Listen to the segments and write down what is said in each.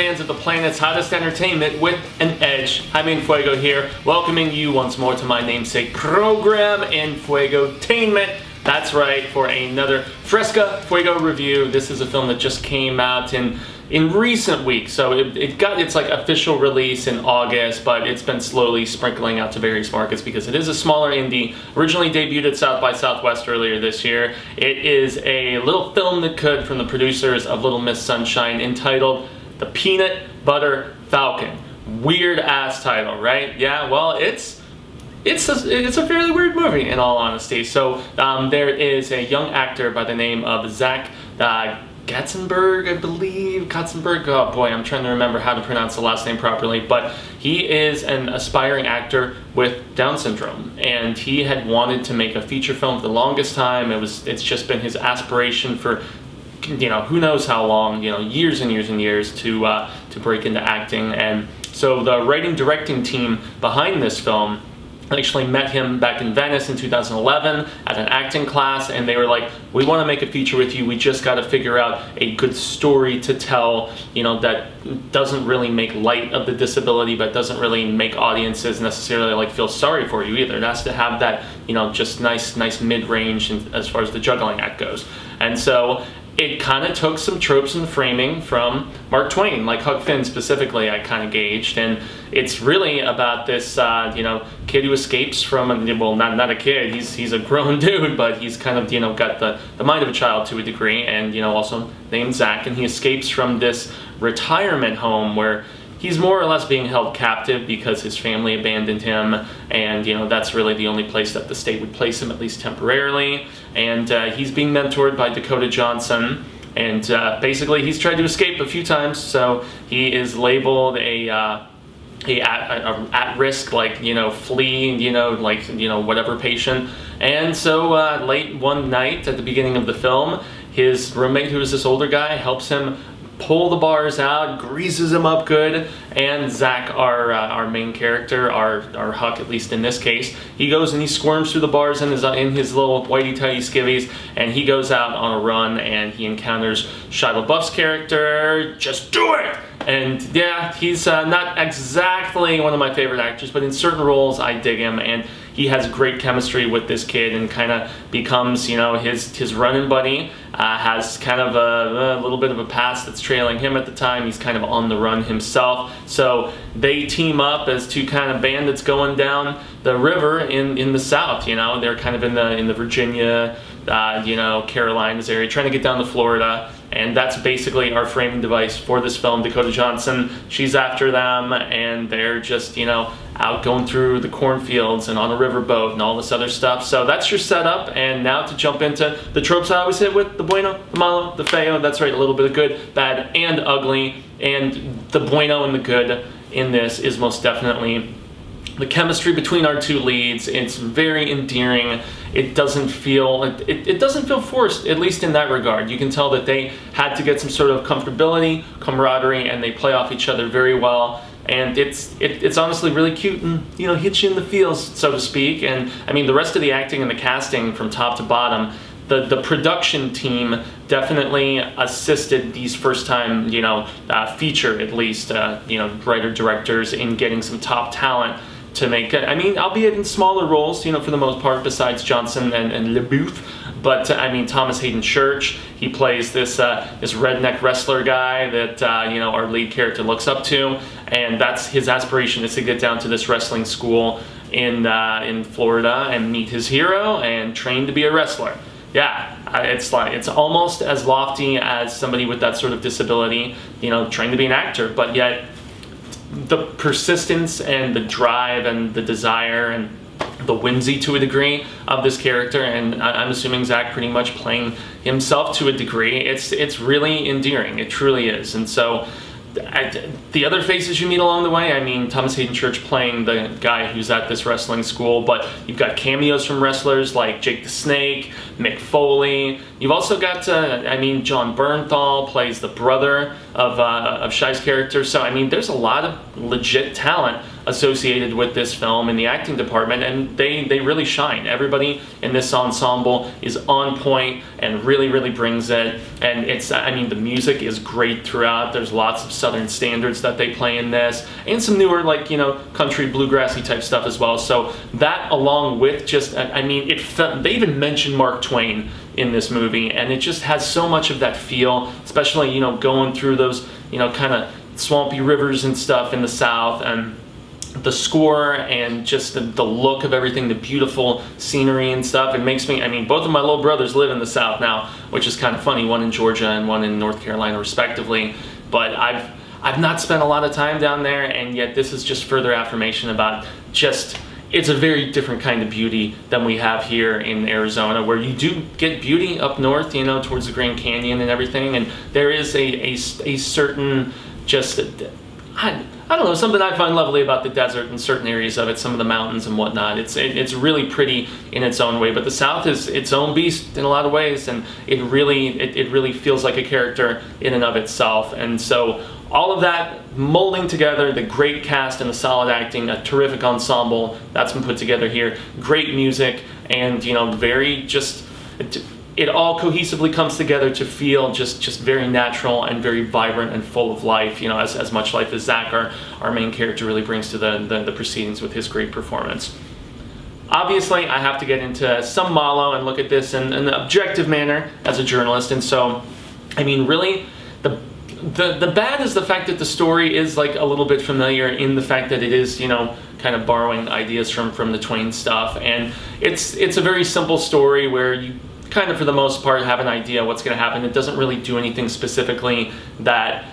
fans of the planet's hottest entertainment with an edge. Jaime En Fuego here, welcoming you once more to my namesake program, Enfuegotainment. That's right, for another Fresca Fuego review. This is a film that just came out in recent weeks, so it got its official release in August, but it's been slowly sprinkling out to various markets because it is a smaller indie. Originally debuted at South by Southwest earlier this year. It is a little film that could from the producers of Little Miss Sunshine, entitled The Peanut Butter Falcon. Weird ass title, right? Yeah, well, it's a fairly weird movie, in all honesty. So there is a young actor by the name of Zach Katzenberg, I believe. Katzenberg, oh boy, I'm trying to remember how to pronounce the last name properly, but he is an aspiring actor with Down syndrome, and he had wanted to make a feature film for the longest time. It's just been his aspiration for, you know, who knows how long, you know, years and years and years to break into acting. And so the writing directing team behind this film actually met him back in Venice in 2011 at an acting class, and they were like, we want to make a feature with you, we just got to figure out a good story to tell, you know, that doesn't really make light of the disability, but doesn't really make audiences necessarily feel sorry for you either. It has to have that, you know, just nice mid-range as far as the juggling act goes. And so it kind of took some tropes and framing from Mark Twain, like Huck Finn specifically, I kind of gauged. And it's really about this, you know, kid who escapes from, well, not a kid, he's a grown dude, but he's kind of, you know, got the mind of a child to a degree, and, you know, also named Zach, and he escapes from this retirement home where he's more or less being held captive because his family abandoned him, and, you know, that's really the only place that the state would place him, at least temporarily. And he's being mentored by Dakota Johnson, and basically he's tried to escape a few times, so he is labeled a at-risk, you know, flea, you know, whatever patient. And so late one night at the beginning of the film, his roommate, who is this older guy, helps him pull the bars out, greases him up good, and Zach, our main character, our Huck, at least in this case, he goes and he squirms through the bars in his little whitey-tighty skivvies, and he goes out on a run, and he encounters Shia LaBeouf's character. Just do it! And yeah, he's not exactly one of my favorite actors, but in certain roles I dig him, and he has great chemistry with this kid and kind of becomes, you know, his running buddy. Has kind of a little bit of a past that's trailing him at the time. He's kind of on the run himself. So they team up as two kind of bandits going down the river in the South. You know, they're kind of in the Virginia, you know, Carolinas area, trying to get down to Florida. And that's basically our framing device for this film. Dakota Johnson, she's after them, and they're just, you know, out going through the cornfields and on a riverboat and all this other stuff. So that's your setup, and now to jump into the tropes I always hit with: the bueno, the malo, the feo. That's right, a little bit of good, bad, and ugly. And the bueno and the good in this is most definitely the chemistry between our two leads. It's very endearing. It doesn't feel forced, at least in that regard. You can tell that they had to get some sort of comfortability, camaraderie, and they play off each other very well. And it's honestly really cute, and, you know, hits you in the feels, so to speak. And I mean, the rest of the acting and the casting from top to bottom, the production team definitely assisted these first time, you know, feature, at least, you know, writer directors in getting some top talent to make it. I mean, albeit in smaller roles, you know, for the most part, besides Johnson and LaBeouf. But I mean, Thomas Hayden Church, he plays this redneck wrestler guy that you know, our lead character looks up to, and that's his aspiration, is to get down to this wrestling school in Florida and meet his hero and train to be a wrestler. Yeah, it's almost as lofty as somebody with that sort of disability, you know, trying to be an actor, but yet the persistence and the drive and the desire and the whimsy, to a degree, of this character, and I'm assuming Zach pretty much playing himself to a degree, it's really endearing. It truly is. And so the other faces you meet along the way, I mean, Thomas Hayden Church playing the guy who's at this wrestling school, but you've got cameos from wrestlers like Jake the Snake, Mick Foley. You've also got, I mean, John Bernthal plays the brother of Shia's character. So, I mean, there's a lot of legit talent associated with this film in the acting department, and they really shine. Everybody in this ensemble is on point and really brings it. And I mean, the music is great throughout. There's lots of Southern standards that they play in this, and some newer, like, you know, country bluegrassy type stuff as well. So that, along with just, I mean, they even mentioned Mark Twain in this movie, and it just has so much of that feel, especially, you know, going through those, you know, kind of swampy rivers and stuff in the South, and the score and just the look of everything, the beautiful scenery and stuff. It makes me, I mean, both of my little brothers live in the South now, which is kind of funny, one in Georgia and one in North Carolina respectively, but I've not spent a lot of time down there, and yet this is just further affirmation about just, it's a very different kind of beauty than we have here in Arizona, where you do get beauty up north, you know, towards the Grand Canyon and everything, and there is a certain, just, I don't know, something I find lovely about the desert and certain areas of it, some of the mountains and whatnot. It's really pretty in its own way, but the South is its own beast in a lot of ways, and it really feels like a character in and of itself. And so all of that molding together, the great cast and the solid acting, a terrific ensemble that's been put together here, great music, and, you know, very just, it all cohesively comes together to feel just very natural and very vibrant and full of life, you know, as much life as Zach, our main character, really brings to the proceedings with his great performance. Obviously, I have to get into some MALO and look at this in an objective manner as a journalist, and so, I mean, really, the bad is the fact that the story is, like, a little bit familiar in the fact that it is, you know, kind of borrowing ideas from the Twain stuff, and it's a very simple story where you kind of, for the most part, have an idea what's going to happen. It doesn't really do anything specifically that,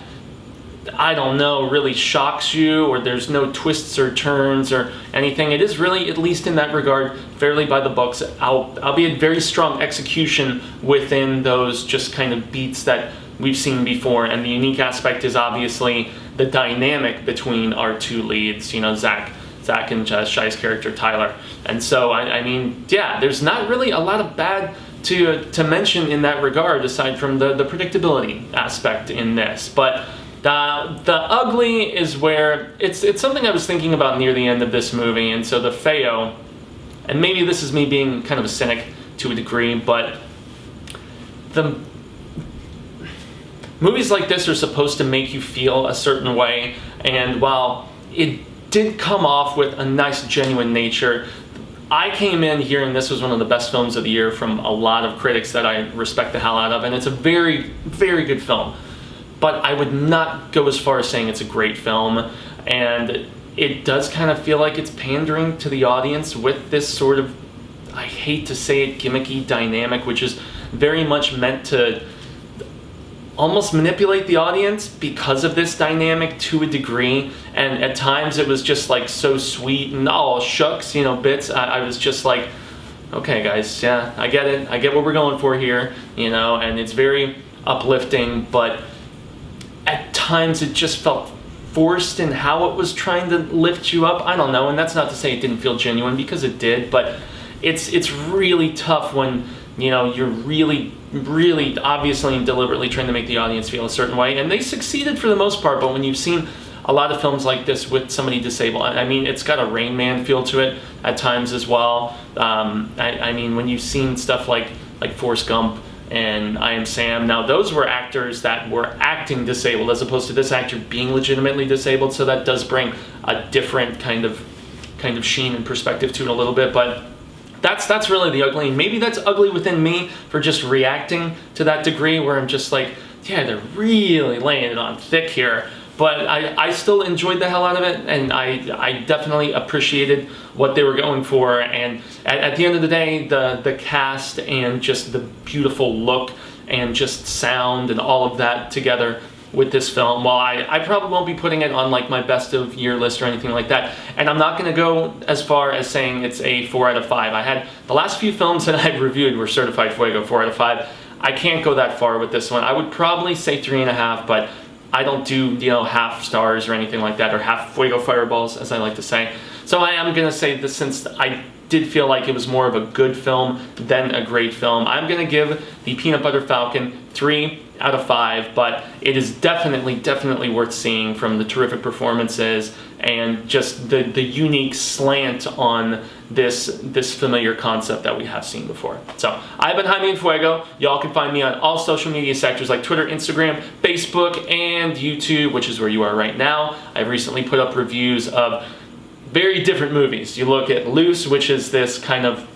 I don't know, really shocks you, or there's no twists or turns or anything. It is really, at least in that regard, fairly by the books, albeit very strong execution within those just kind of beats that we've seen before. And the unique aspect is obviously the dynamic between our two leads, you know, Zach and Shai's character Tyler. And so, I mean, yeah, there's not really a lot of bad to mention in that regard, aside from the predictability aspect in this. But the ugly is where it's something I was thinking about near the end of this movie. And so the Feo, and maybe this is me being kind of a cynic to a degree, but the movies like this are supposed to make you feel a certain way, and while it did come off with a nice, genuine nature, I came in hearing this was one of the best films of the year from a lot of critics that I respect the hell out of, and it's a very, very good film. But I would not go as far as saying it's a great film, and it does kind of feel like it's pandering to the audience with this sort of, I hate to say it, gimmicky dynamic, which is very much meant to almost manipulate the audience because of this dynamic to a degree. And at times it was just like so sweet and oh shucks, you know, bits. I was just like, okay guys, yeah, I get it, I get what we're going for here, you know, and it's very uplifting, but at times it just felt forced in how it was trying to lift you up. I don't know, and that's not to say it didn't feel genuine, because it did, but it's really tough when, you know, you're really obviously and deliberately trying to make the audience feel a certain way, and they succeeded for the most part. But when you've seen a lot of films like this with somebody disabled, I mean, it's got a Rain Man feel to it at times as well. I mean, when you've seen stuff like Forrest Gump and I Am Sam, now those were actors that were acting disabled as opposed to this actor being legitimately disabled, so that does bring a different kind of sheen and perspective to it a little bit. But that's really the ugly, and maybe that's ugly within me for just reacting to that degree, where I'm just like, yeah, they're really laying it on thick here. But I still enjoyed the hell out of it, and I definitely appreciated what they were going for. And at the end of the day, the cast and just the beautiful look and just sound and all of that together with this film, while I probably won't be putting it on like my best of year list or anything like that, and I'm not going to go as far as saying it's a 4 out of 5. I had the last few films that I've reviewed were certified Fuego 4 out of 5. I can't go that far with this one. I would probably say 3.5, but I don't do, you know, half stars or anything like that, or half Fuego fireballs, as I like to say. So I am going to say this, since I did feel like it was more of a good film than a great film, I'm going to give the Peanut Butter Falcon 3 out of 5, but it is definitely worth seeing from the terrific performances and just the unique slant on this familiar concept that we have seen before. So, I've been Jaime En Fuego. Y'all can find me on all social media sectors like Twitter, Instagram, Facebook, and YouTube, which is where you are right now. I've recently put up reviews of very different movies. You look at Loose, which is this kind of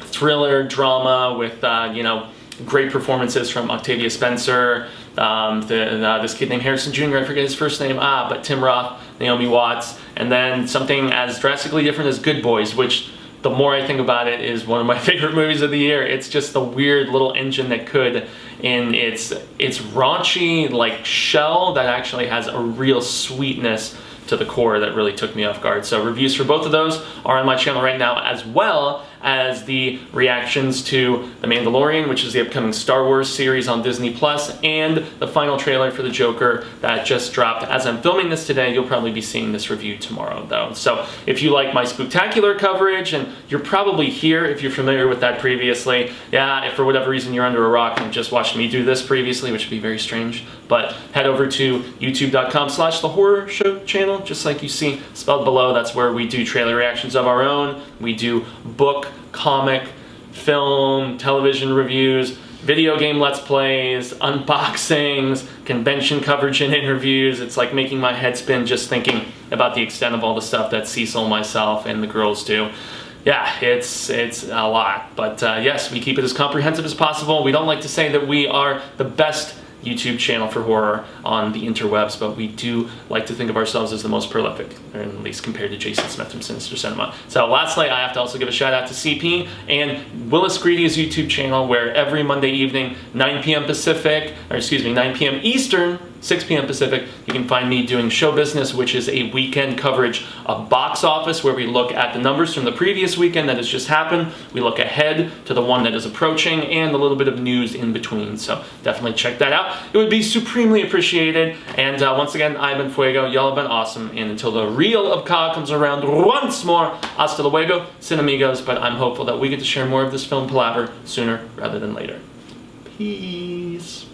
thriller drama with, you know, great performances from Octavia Spencer, this kid named Harrison Jr., I forget his first name, but Tim Roth, Naomi Watts, and then something as drastically different as Good Boys, which the more I think about it is one of my favorite movies of the year. It's just the weird little engine that could, in its raunchy like shell that actually has a real sweetness to the core that really took me off guard. So reviews for both of those are on my channel right now, as well as the reactions to The Mandalorian, which is the upcoming Star Wars series on Disney Plus, and the final trailer for The Joker that just dropped. As I'm filming this today, you'll probably be seeing this review tomorrow though. So if you like my spooktacular coverage, and you're probably here if you're familiar with that previously, yeah, if for whatever reason you're under a rock and just watched me do this previously, which would be very strange, but head over to youtube.com/The Horror Show channel, just like you see spelled below. That's where we do trailer reactions of our own. We do book, comic, film, television reviews, video game let's plays, unboxings, convention coverage and interviews. It's like making my head spin just thinking about the extent of all the stuff that Cecil, myself, and the girls do. Yeah, it's a lot, but yes, we keep it as comprehensive as possible. We don't like to say that we are the best YouTube channel for horror on the interwebs, but we do like to think of ourselves as the most prolific, or at least compared to Jason Smith from Sinister Cinema. So lastly, I have to also give a shout out to CP and Willis Greedy's YouTube channel, where every Monday evening, 9 p.m. Pacific, or excuse me, 9 p.m. Eastern, 6 p.m. Pacific, you can find me doing Show Business, which is a weekend coverage of box office, where we look at the numbers from the previous weekend that has just happened, we look ahead to the one that is approaching, and a little bit of news in between. So definitely check that out. It would be supremely appreciated. And once again, I've been Fuego. Y'all have been awesome. And until the reel of Ka comes around once more, hasta luego, Cinemigos. But I'm hopeful that we get to share more of this film palaver sooner rather than later. Peace.